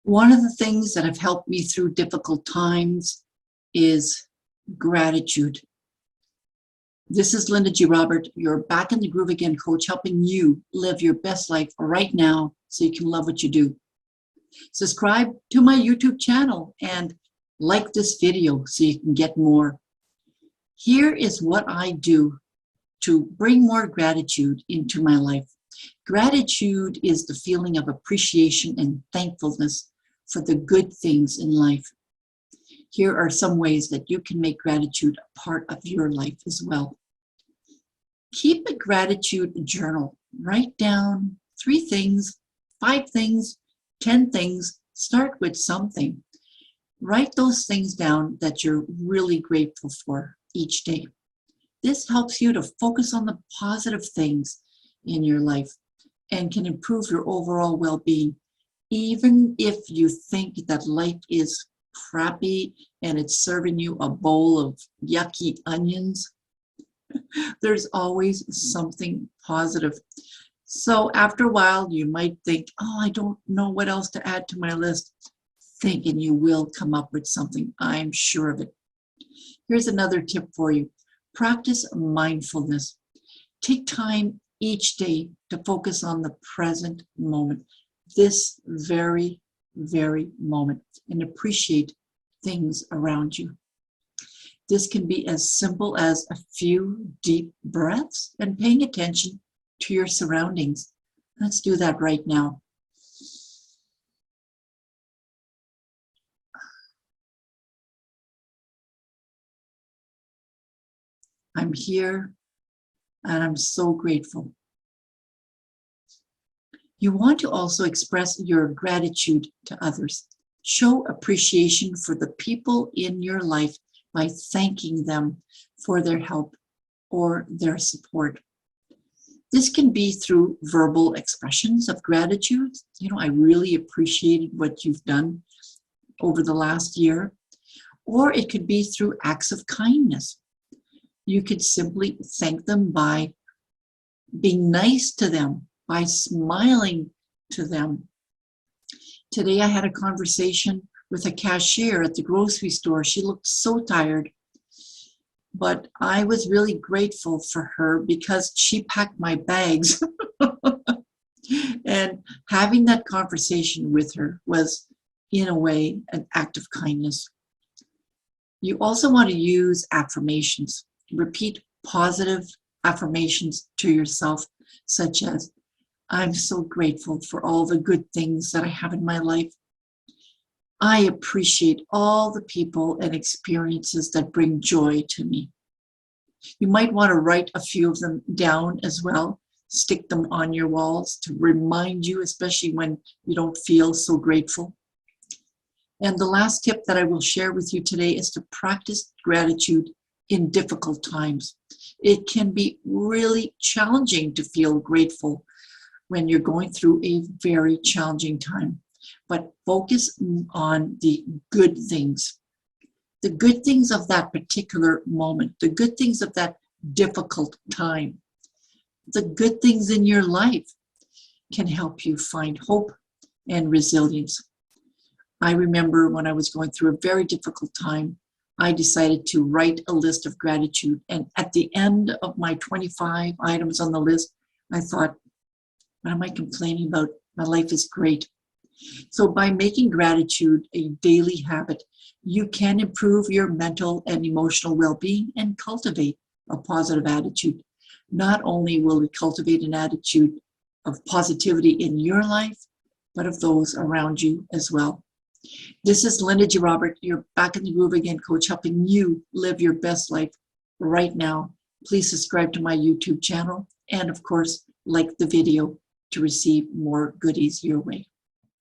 One of the things that have helped me through difficult times is gratitude. This is Linda G. Robert, your Back in the Groove Again coach, helping you live your best life right now so you can love what you do. Subscribe to my YouTube channel and like this video so you can get more. Here is what I do to bring more gratitude into my life. Gratitude is the feeling of appreciation and thankfulness for the good things in life. Here are some ways that you can make gratitude a part of your life as well. Keep a gratitude journal. Write down 3 things, 5 things, 10 things. Start with something. Write those things down that you're really grateful for each day. This helps you to focus on the positive things in your life and can improve your overall well-being. Even if you think that life is crappy and it's serving you a bowl of yucky onions, there's always something positive. So after a while, you might think, oh, I don't know what else to add to my list. Think and you will come up with something. I'm sure of it. Here's another tip for you. Practice mindfulness. Take time each day to focus on the present moment, this very, very moment, and appreciate things around you. This can be as simple as a few deep breaths and paying attention to your surroundings. Let's do that right now. I'm here and I'm so grateful. You want to also express your gratitude to others. Show appreciation for the people in your life by thanking them for their help or their support. This can be through verbal expressions of gratitude. I really appreciated what you've done over the last year. Or it could be through acts of kindness. You could simply thank them by being nice to them, by smiling to them. Today I had a conversation with a cashier at the grocery store. She looked so tired, but I was really grateful for her because she packed my bags. And having that conversation with her was, in a way, an act of kindness. You also want to use affirmations. Repeat positive affirmations to yourself, such as, I'm so grateful for all the good things that I have in my life. I appreciate all the people and experiences that bring joy to me. You might want to write a few of them down as well. Stick them on your walls to remind you, especially when you don't feel so grateful. And the last tip that I will share with you today is to practice gratitude in difficult times. It can be really challenging to feel grateful when you're going through a very challenging time. But focus on the good things of that particular moment, the good things of that difficult time. The good things in your life can help you find hope and resilience. I remember when I was going through a very difficult time, I decided to write a list of gratitude. And at the end of my 25 items on the list, I thought, what am I complaining about? My life is great. So by making gratitude a daily habit, you can improve your mental and emotional well-being and cultivate a positive attitude. Not only will it cultivate an attitude of positivity in your life, but of those around you as well. This is Linda G. Robert, your Back in the Groove Again coach, helping you live your best life right now. Please subscribe to my YouTube channel and, of course, like the video to receive more goodies your way.